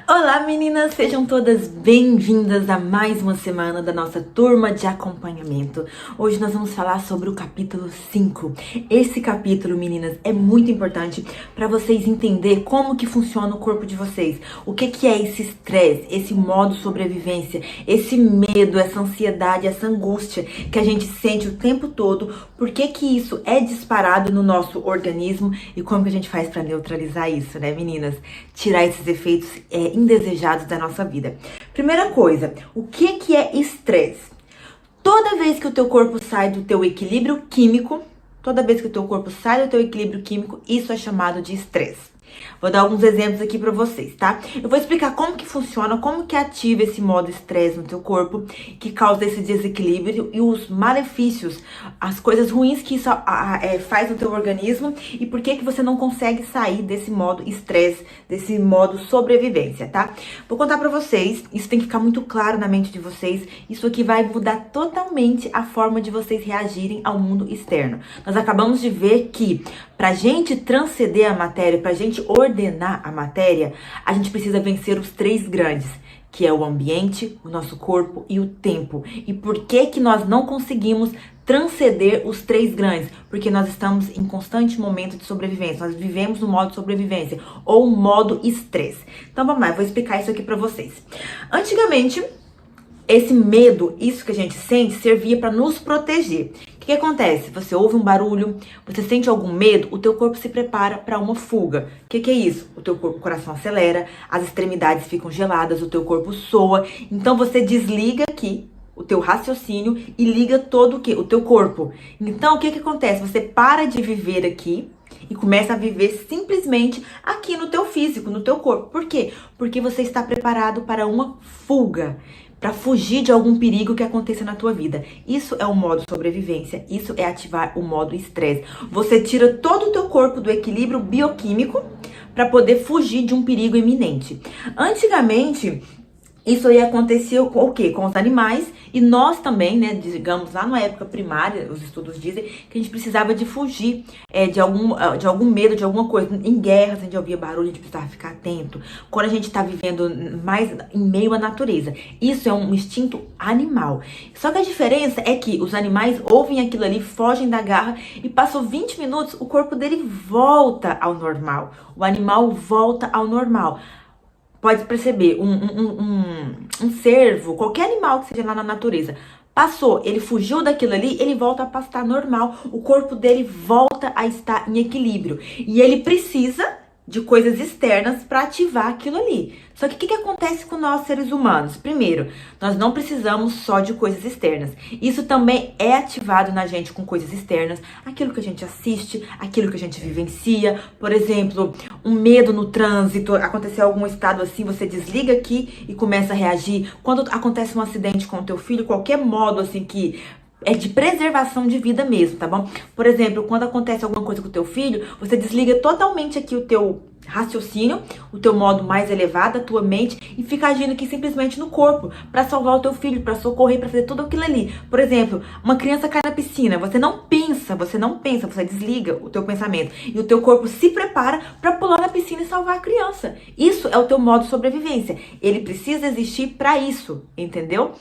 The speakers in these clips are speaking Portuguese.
Olá meninas, sejam todas bem-vindas a mais uma semana da nossa turma de acompanhamento. Hoje nós vamos falar sobre o capítulo 5. Esse capítulo, meninas, é muito importante para vocês entenderem como que funciona o corpo de vocês. O que é esse estresse, esse modo sobrevivência, esse medo, essa ansiedade, essa angústia que a gente sente o tempo todo. Por que isso é disparado no nosso organismo e como que a gente faz para neutralizar isso, né, meninas? Tirar esses efeitos indesejados da nossa vida. Primeira coisa, o que é estresse? Toda vez que o teu corpo sai do teu equilíbrio químico, isso é chamado de estresse. Vou dar alguns exemplos aqui pra vocês, tá? Eu vou explicar como que funciona, como que ativa esse modo estresse no teu corpo, que causa esse desequilíbrio e os malefícios, as coisas ruins que isso faz no teu organismo e por que você não consegue sair desse modo estresse, desse modo sobrevivência, tá? Vou contar pra vocês, isso tem que ficar muito claro na mente de vocês, isso aqui vai mudar totalmente a forma de vocês reagirem ao mundo externo. Nós acabamos de ver que pra gente transcender a matéria, pra gente ordenar a matéria, a gente precisa vencer os três grandes, que é o ambiente, o nosso corpo e o tempo. E por que nós não conseguimos transcender os três grandes? Porque nós estamos em constante momento de sobrevivência, nós vivemos no modo sobrevivência, ou modo estresse. Então vamos lá, eu vou explicar isso aqui pra vocês. Antigamente, esse medo, isso que a gente sente, servia para nos proteger. O que acontece? Você ouve um barulho, você sente algum medo, o teu corpo se prepara para uma fuga. O que é isso? O teu corpo, o coração acelera, as extremidades ficam geladas, o teu corpo soa. Então você desliga aqui o teu raciocínio e liga todo o quê? O teu corpo. Então o que acontece? Você para de viver aqui e começa a viver simplesmente aqui no teu físico, no teu corpo. Por quê? Porque você está preparado para uma fuga, para fugir de algum perigo que aconteça na tua vida. Isso é o modo sobrevivência, isso é ativar o modo estresse. Você tira todo o teu corpo do equilíbrio bioquímico para poder fugir de um perigo iminente. Antigamente, isso aí acontecia com o quê? Com os animais e nós também, né, digamos, lá na época primária, os estudos dizem que a gente precisava de fugir de algum medo, de alguma coisa. Em guerras, a gente ouvia barulho, a gente precisava ficar atento. Quando a gente tá vivendo mais em meio à natureza, isso é um instinto animal. Só que a diferença é que os animais ouvem aquilo ali, fogem da garra e passou 20 minutos, o corpo dele volta ao normal. O animal volta ao normal. Pode perceber, um cervo, qualquer animal que seja lá na natureza, passou, ele fugiu daquilo ali, ele volta a estar normal, o corpo dele volta a estar em equilíbrio. E ele precisa de coisas externas para ativar aquilo ali. Só que o que acontece com nós seres humanos? Primeiro, nós não precisamos só de coisas externas. Isso também é ativado na gente com coisas externas. Aquilo que a gente assiste, aquilo que a gente vivencia. Por exemplo, um medo no trânsito. Aconteceu algum estado assim, você desliga aqui e começa a reagir. Quando acontece um acidente com o teu filho, qualquer modo assim que é de preservação de vida mesmo, tá bom? Por exemplo, quando acontece alguma coisa com o teu filho, você desliga totalmente aqui o teu raciocínio, o teu modo mais elevado, a tua mente, e fica agindo aqui simplesmente no corpo, pra salvar o teu filho, pra socorrer, pra fazer tudo aquilo ali. Por exemplo, uma criança cai na piscina, você não pensa, você desliga o teu pensamento, e o teu corpo se prepara pra pular na piscina e salvar a criança. Isso é o teu modo de sobrevivência. Ele precisa existir pra isso, entendeu?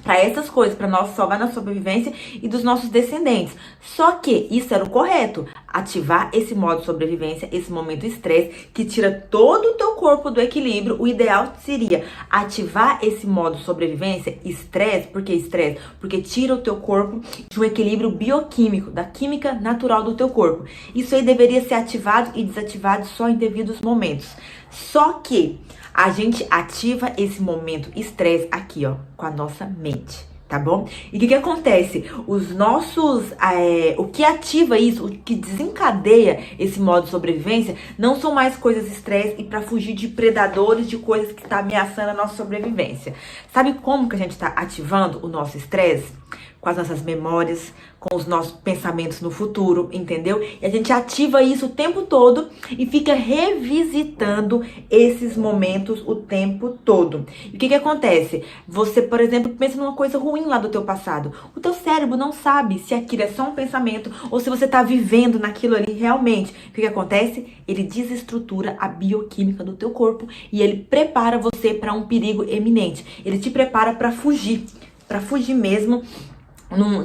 Para essas coisas, para nós salvar na sobrevivência e dos nossos descendentes. Só que isso era o correto, ativar esse modo de sobrevivência, esse momento estresse, que tira todo o teu corpo do equilíbrio. O ideal seria ativar esse modo de sobrevivência, estresse. Por que estresse? Porque tira o teu corpo de um equilíbrio bioquímico, da química natural do teu corpo. Isso aí deveria ser ativado e desativado só em devidos momentos. Só que a gente ativa esse momento estresse aqui, ó, com a nossa mente, tá bom? E o que acontece? O que ativa isso, o que desencadeia esse modo de sobrevivência, não são mais coisas estresse e para fugir de predadores, de coisas que tá ameaçando a nossa sobrevivência. Sabe como que a gente tá ativando o nosso estresse? com as nossas memórias, com os nossos pensamentos no futuro, entendeu? E a gente ativa isso o tempo todo e fica revisitando esses momentos o tempo todo. E o que acontece? Você, por exemplo, pensa numa coisa ruim lá do teu passado. O teu cérebro não sabe se aquilo é só um pensamento ou se você tá vivendo naquilo ali realmente. O que acontece? Ele desestrutura a bioquímica do teu corpo e ele prepara você para um perigo eminente. Ele te prepara para fugir mesmo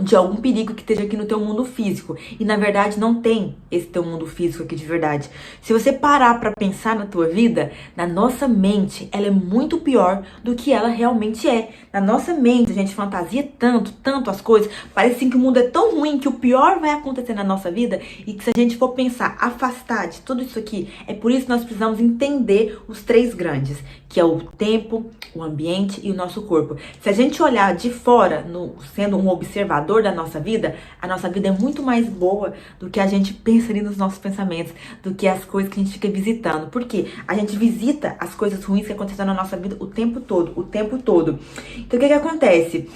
de algum perigo que esteja aqui no teu mundo físico. E na verdade não tem esse teu mundo físico aqui de verdade. Se você parar pra pensar na tua vida, na nossa mente, ela é muito pior do que ela realmente é. Na nossa mente, a gente fantasia tanto as coisas. Parece assim que o mundo é tão ruim que o pior vai acontecer na nossa vida. E que se a gente for pensar, afastar de tudo isso aqui, é por isso que nós precisamos entender os três grandes, que é o tempo, o ambiente e o nosso corpo. Se a gente olhar de fora, sendo um observador da nossa vida, a nossa vida é muito mais boa do que a gente pensa ali nos nossos pensamentos, do que as coisas que a gente fica visitando. Por quê? A gente visita as coisas ruins que acontecem na nossa vida o tempo todo. Então, o que acontece?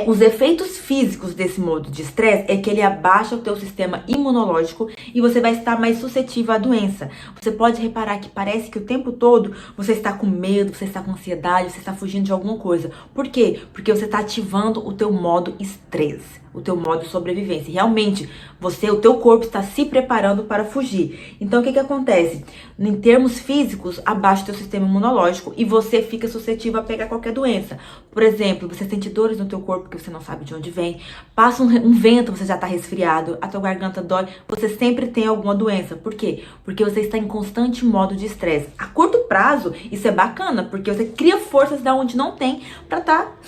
Os efeitos físicos desse modo de estresse é que ele abaixa o teu sistema imunológico e você vai estar mais suscetível à doença. Você pode reparar que parece que o tempo todo você está com medo, você está com ansiedade, você está fugindo de alguma coisa. Por quê? Porque você está ativando o teu modo estresse, o teu modo de sobrevivência. Realmente, o teu corpo está se preparando para fugir. Então, o que acontece? Em termos físicos, abaixa o teu sistema imunológico e você fica suscetível a pegar qualquer doença. Por exemplo, você sente dores no teu corpo que você não sabe de onde vem. Passa um vento, você já está resfriado, a tua garganta dói. Você sempre tem alguma doença. Por quê? Porque você está em constante modo de estresse. A curto prazo, isso é bacana, porque você cria forças da onde não tem para estar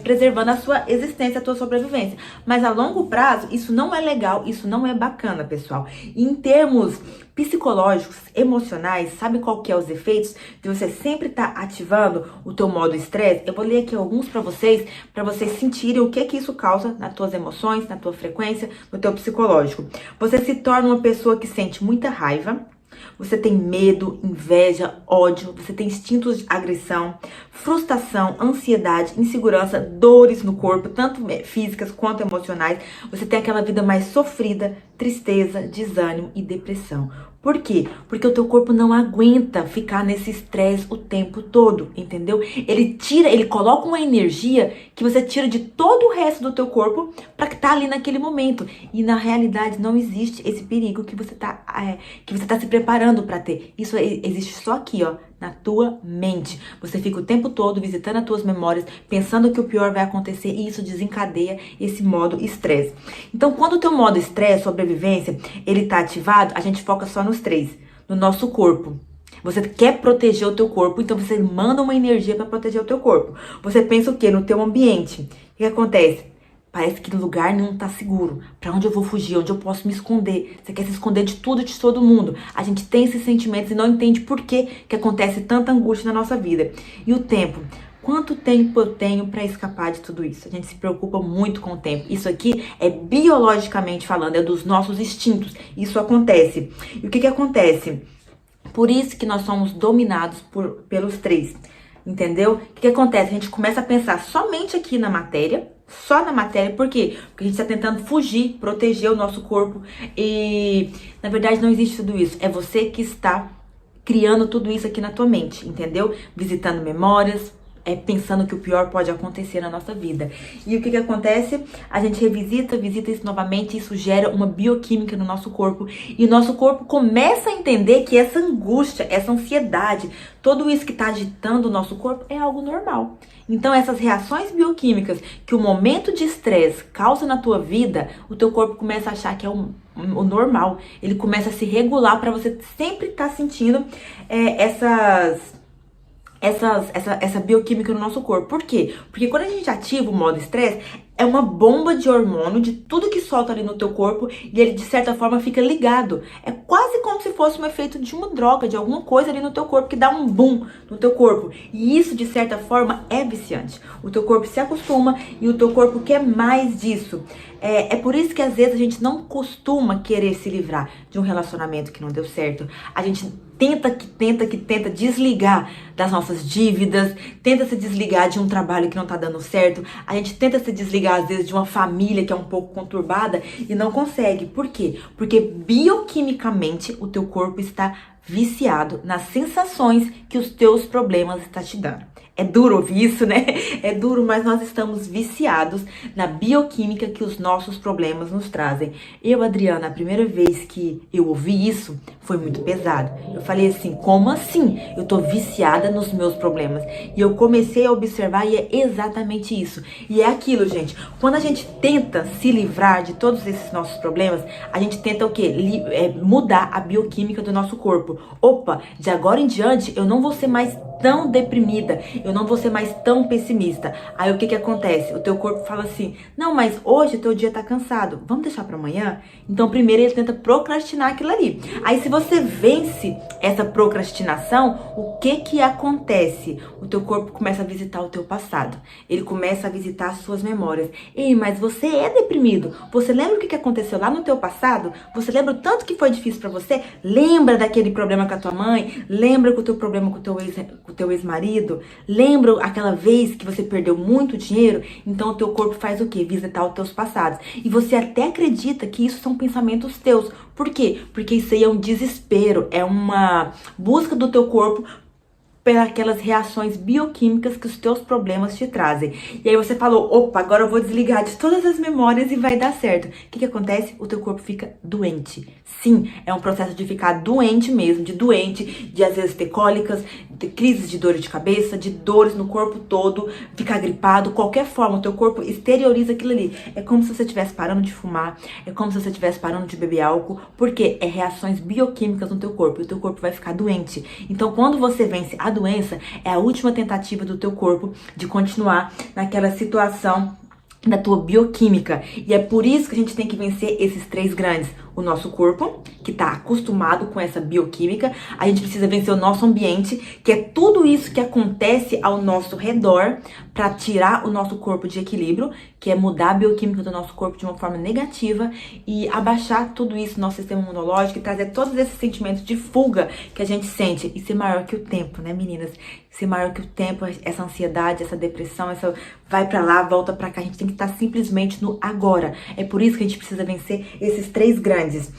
preservando a sua existência, a tua sobrevivência. Mas a longo prazo, isso não é legal, isso não é bacana, pessoal. E em termos psicológicos, emocionais, sabe qual que é os efeitos de você sempre estar ativando o teu modo estresse? Eu vou ler aqui alguns para vocês sentirem o que isso causa nas tuas emoções, na tua frequência, no teu psicológico. Você se torna uma pessoa que sente muita raiva. Você tem medo, inveja, ódio, você tem instintos de agressão, frustração, ansiedade, insegurança, dores no corpo, tanto físicas quanto emocionais. Você tem aquela vida mais sofrida, tristeza, desânimo e depressão. Por quê? Porque o teu corpo não aguenta ficar nesse estresse o tempo todo, entendeu? Ele coloca uma energia que você tira de todo o resto do teu corpo para que tá ali naquele momento. E na realidade não existe esse perigo que você tá se preparando para ter. Isso existe só aqui, ó, na tua mente. Você fica o tempo todo visitando as tuas memórias, pensando que o pior vai acontecer e isso desencadeia esse modo estresse. Então, quando o teu modo estresse, sobrevivência, ele tá ativado, a gente foca só nos três, no nosso corpo. Você quer proteger o teu corpo, então você manda uma energia para proteger o teu corpo. Você pensa o quê? No teu ambiente. O que acontece? Parece que lugar nenhum tá seguro. Pra onde eu vou fugir? Onde eu posso me esconder? Você quer se esconder de tudo e de todo mundo. A gente tem esses sentimentos e não entende por que acontece tanta angústia na nossa vida. E o tempo? Quanto tempo eu tenho para escapar de tudo isso? A gente se preocupa muito com o tempo. Isso aqui é biologicamente falando, é dos nossos instintos. Isso acontece. E o que acontece? Por isso que nós somos dominados pelos três. Entendeu? O que acontece? A gente começa a pensar somente aqui na matéria. Só na matéria, por quê? Porque a gente está tentando fugir, proteger o nosso corpo e, na verdade, não existe tudo isso. É você que está criando tudo isso aqui na tua mente, entendeu? Visitando memórias, pensando que o pior pode acontecer na nossa vida. E o que acontece? A gente visita isso novamente, isso gera uma bioquímica no nosso corpo. E o nosso corpo começa a entender que essa angústia, essa ansiedade, tudo isso que está agitando o nosso corpo é algo normal. Então, essas reações bioquímicas que o momento de estresse causa na tua vida, o teu corpo começa a achar que é o normal. Ele começa a se regular para você sempre estar sentindo essa bioquímica no nosso corpo. Por quê? Porque quando a gente ativa o modo estresse, é uma bomba de hormônio de tudo que solta ali no teu corpo e ele, de certa forma, fica ligado. É quase quase como se fosse um efeito de uma droga, de alguma coisa ali no teu corpo que dá um boom no teu corpo. E isso, de certa forma, é viciante. O teu corpo se acostuma e o teu corpo quer mais disso. É por isso que às vezes a gente não costuma querer se livrar de um relacionamento que não deu certo. A gente tenta desligar das nossas dívidas, tenta se desligar de um trabalho que não tá dando certo, a gente tenta se desligar às vezes de uma família que é um pouco conturbada e não consegue. Por quê? Porque bioquimicamente o teu corpo está viciado nas sensações que os teus problemas estão te dando. É duro ouvir isso, né? É duro, mas nós estamos viciados na bioquímica que os nossos problemas nos trazem. Eu, Adriana, a primeira vez que eu ouvi isso foi muito pesado. Eu falei assim, como assim? Eu tô viciada nos meus problemas. E eu comecei a observar e é exatamente isso. E é aquilo, gente. Quando a gente tenta se livrar de todos esses nossos problemas, a gente tenta o quê? Mudar a bioquímica do nosso corpo. Opa, de agora em diante eu não vou ser mais tão deprimida, eu não vou ser mais tão pessimista. Aí o que que acontece? O teu corpo fala assim, não, mas hoje teu dia tá cansado, vamos deixar pra amanhã? Então primeiro ele tenta procrastinar aquilo ali. Aí se você vence essa procrastinação, o que que acontece? O teu corpo começa a visitar o teu passado, ele começa a visitar as suas memórias. Ei, mas você é deprimido, você lembra o que que aconteceu lá no teu passado? Você lembra o tanto que foi difícil pra você? Lembra daquele problema com a tua mãe? Lembra com o teu problema com o teu ex-marido? Lembra aquela vez que você perdeu muito dinheiro? Então o teu corpo faz o quê? Visitar os teus passados. E você até acredita que isso são pensamentos teus. Por quê? Porque isso aí é um desespero, é uma busca do teu corpo pelas reações bioquímicas que os teus problemas te trazem. E aí você falou, opa, agora eu vou desligar de todas as memórias e vai dar certo. O que que acontece? O teu corpo fica doente. Sim, é um processo de ficar doente mesmo, de às vezes ter cólicas, ter crises de dor de cabeça, de dores no corpo todo, ficar gripado, qualquer forma, o teu corpo exterioriza aquilo ali. É como se você estivesse parando de fumar, é como se você estivesse parando de beber álcool, porque é reações bioquímicas no teu corpo, e o teu corpo vai ficar doente. Então, quando você vence a doença, é a última tentativa do teu corpo de continuar naquela situação da tua bioquímica. E é por isso que a gente tem que vencer esses três grandes. O nosso corpo, que tá acostumado com essa bioquímica. A gente precisa vencer o nosso ambiente, que é tudo isso que acontece ao nosso redor para tirar o nosso corpo de equilíbrio, que é mudar a bioquímica do nosso corpo de uma forma negativa e abaixar tudo isso no nosso sistema imunológico e trazer todos esses sentimentos de fuga que a gente sente e ser maior que o tempo, né, meninas? Ser maior que o tempo, essa ansiedade, essa depressão, essa vai pra lá, volta pra cá. A gente tem que estar simplesmente no agora. É por isso que a gente precisa vencer esses três grandes.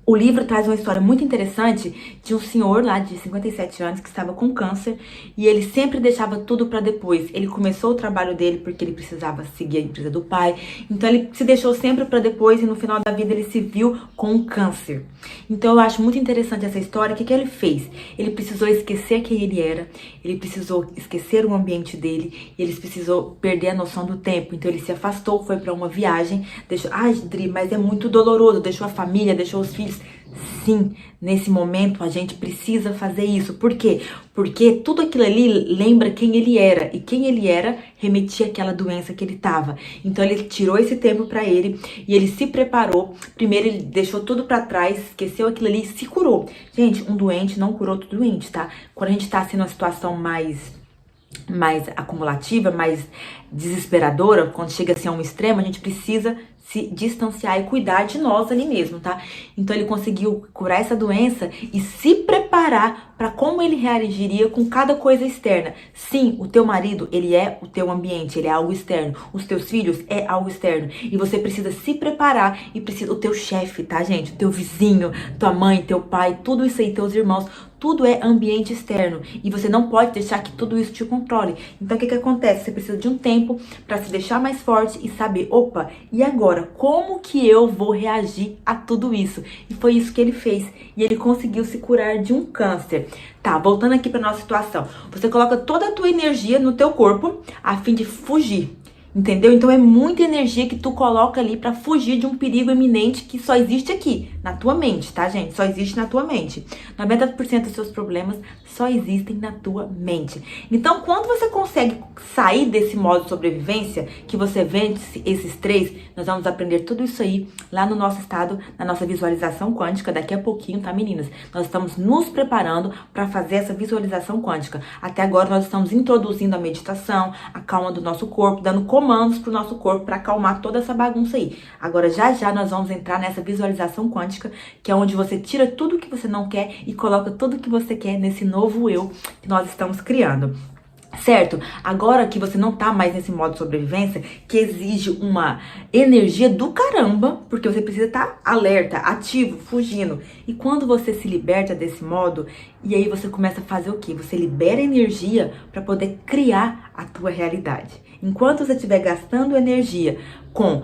O livro traz uma história muito interessante de um senhor lá de 57 anos que estava com câncer e ele sempre deixava tudo para depois. Ele começou o trabalho dele porque ele precisava seguir a empresa do pai, então ele se deixou sempre para depois e no final da vida ele se viu com um câncer. Então eu acho muito interessante essa história. O que que ele fez? Ele precisou esquecer quem ele era, ele precisou esquecer o ambiente dele, ele precisou perder a noção do tempo. Então ele se afastou, foi para uma viagem, deixou, ai, Dri, mas é muito doloroso, deixou a família, deixou os filhos. Sim, nesse momento a gente precisa fazer isso. Por quê? Porque tudo aquilo ali lembra quem ele era. E quem ele era remetia àquela doença que ele tava. Então ele tirou esse tempo pra ele e ele se preparou. Primeiro ele deixou tudo pra trás, esqueceu aquilo ali e se curou. Gente, um doente não curou outro doente, tá? Quando a gente tá assim numa situação mais acumulativa, mais desesperadora, quando chega assim a um extremo, a gente precisa se distanciar e cuidar de nós ali mesmo, tá? Então ele conseguiu curar essa doença e se preparar para como ele reagiria com cada coisa externa. Sim, o teu marido, ele é o teu ambiente, ele é algo externo. Os teus filhos é algo externo. E você precisa se preparar e precisa o teu chefe, tá, gente? O teu vizinho, tua mãe, teu pai, tudo isso aí, teus irmãos, tudo é ambiente externo. E você não pode deixar que tudo isso te controle. Então o que que acontece? Você precisa de um tempo para se deixar mais forte e saber, opa, e agora? Como que eu vou reagir a tudo isso? E foi isso que ele fez. E ele conseguiu se curar de um câncer. Tá, voltando aqui para nossa situação. Você coloca toda a tua energia no teu corpo a fim de fugir. entendeu? Então é muita energia que tu coloca ali pra fugir de um perigo iminente que só existe aqui, na tua mente, tá, gente? Só existe na tua mente. 90% dos seus problemas só existem na tua mente. Então, quando você consegue sair desse modo de sobrevivência, que você vence esses três, nós vamos aprender tudo isso aí lá no nosso estado, na nossa visualização quântica, daqui a pouquinho, tá, meninas? Nós estamos nos preparando para fazer essa visualização quântica. Até agora, nós estamos introduzindo a meditação, a calma do nosso corpo, dando comandos pro nosso corpo para acalmar toda essa bagunça aí. Agora, já já, nós vamos entrar nessa visualização quântica, que é onde você tira tudo que você não quer e coloca tudo que você quer nesse novo eu que nós estamos criando. Certo? Agora que você não tá mais nesse modo de sobrevivência, que exige uma energia do caramba, porque você precisa estar alerta, ativo, fugindo. E quando você se liberta desse modo, e aí você começa a fazer o quê? Você libera energia para poder criar a tua realidade. Enquanto você estiver gastando energia com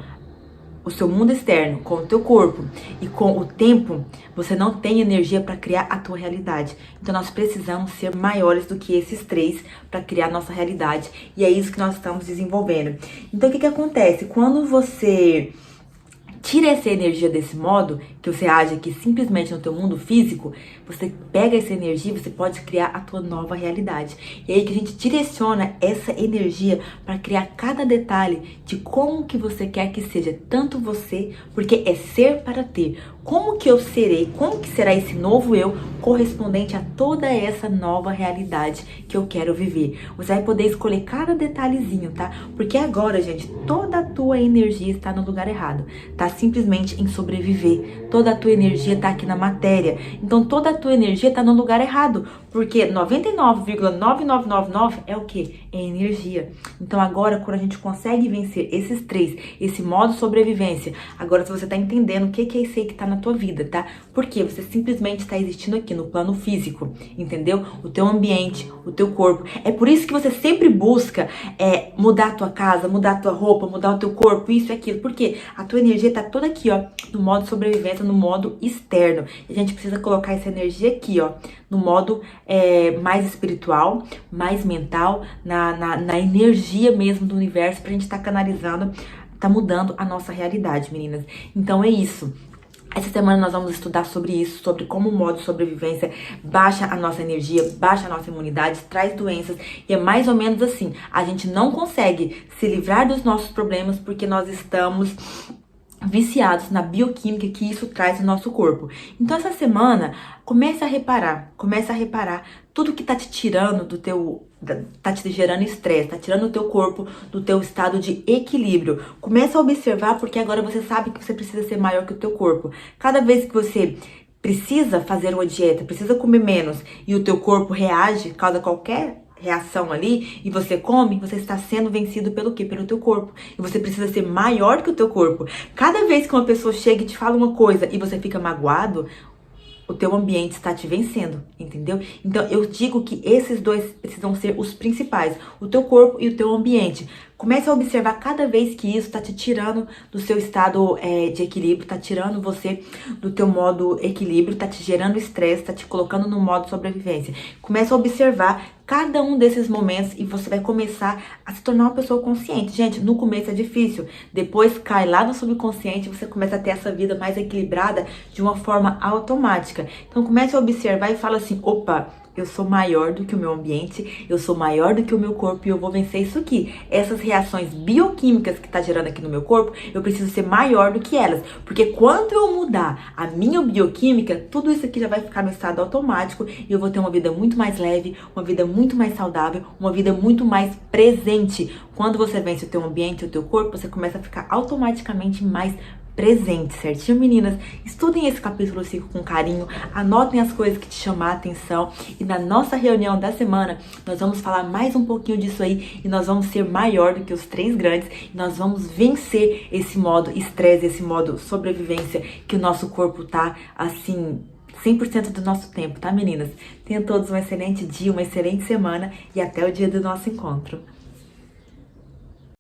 o seu mundo externo, com o teu corpo e com o tempo, você não tem energia para criar a tua realidade. Então nós precisamos ser maiores do que esses três para criar a nossa realidade. E é isso que nós estamos desenvolvendo. Então o que acontece? Quando você tira essa energia desse modo, que você age aqui simplesmente no teu mundo físico, você pega essa energia e você pode criar a tua nova realidade. E aí que a gente direciona essa energia para criar cada detalhe de como que você quer que seja, tanto você, porque é ser para ter. Como que eu serei, como que será esse novo eu correspondente a toda essa nova realidade que eu quero viver. Você vai poder escolher cada detalhezinho, tá? Porque agora, gente, toda a tua energia está no lugar errado. Tá simplesmente em sobreviver. Toda a tua energia tá aqui na matéria. Então toda a tua energia tá no lugar errado. Porque 99,9999 é o quê? É energia. Então agora, quando a gente consegue vencer esses três, esse modo sobrevivência, agora você tá entendendo o que é isso aí que tá na tua vida, tá? Porque você simplesmente está existindo aqui no plano físico, entendeu? O teu ambiente, o teu corpo. É por isso que você sempre busca mudar a tua casa, mudar a tua roupa, mudar o teu corpo, isso e aquilo. Porque a tua energia tá toda aqui, ó, no modo sobrevivência, no modo externo. E a gente precisa colocar essa energia aqui, ó, no modo mais espiritual, mais mental, na energia mesmo do universo, pra gente estar canalizando, tá mudando a nossa realidade, meninas. Então é isso. Essa semana nós vamos estudar sobre isso, sobre como o modo de sobrevivência baixa a nossa energia, baixa a nossa imunidade, traz doenças. E é mais ou menos assim, a gente não consegue se livrar dos nossos problemas porque nós estamos viciados na bioquímica que isso traz no nosso corpo. Então essa semana, comece a reparar tudo que tá te tirando do teu, tá te gerando estresse, tá tirando o teu corpo do teu estado de equilíbrio. Comece a observar, porque agora você sabe que você precisa ser maior que o teu corpo. Cada vez que você precisa fazer uma dieta, precisa comer menos e o teu corpo reage, causa qualquer reação ali, e você come, você está sendo vencido pelo quê? Pelo teu corpo. E você precisa ser maior que o teu corpo. Cada vez que uma pessoa chega e te fala uma coisa e você fica magoado, o teu ambiente está te vencendo, entendeu? Então eu digo que esses dois precisam ser os principais, o teu corpo e o teu ambiente. Comece a observar cada vez que isso tá te tirando do seu estado de equilíbrio, tá tirando você do teu modo equilíbrio, tá te gerando estresse, tá te colocando no modo sobrevivência. Comece a observar cada um desses momentos e você vai começar a se tornar uma pessoa consciente. Gente, no começo é difícil, depois cai lá no subconsciente e você começa a ter essa vida mais equilibrada de uma forma automática. Então comece a observar e fala assim, opa, eu sou maior do que o meu ambiente, eu sou maior do que o meu corpo e eu vou vencer isso aqui. Essas reações bioquímicas que tá gerando aqui no meu corpo, eu preciso ser maior do que elas. Porque quando eu mudar a minha bioquímica, tudo isso aqui já vai ficar no estado automático e eu vou ter uma vida muito mais leve, uma vida muito mais saudável, uma vida muito mais presente. Quando você vence o teu ambiente, o teu corpo, você começa a ficar automaticamente mais presente, certinho, meninas? Estudem esse capítulo 5 com carinho, anotem as coisas que te chamam a atenção e na nossa reunião da semana nós vamos falar mais um pouquinho disso aí e nós vamos ser maior do que os três grandes e nós vamos vencer esse modo estresse, esse modo sobrevivência que o nosso corpo tá, assim, 100% do nosso tempo, tá, meninas? Tenham todos um excelente dia, uma excelente semana e até o dia do nosso encontro.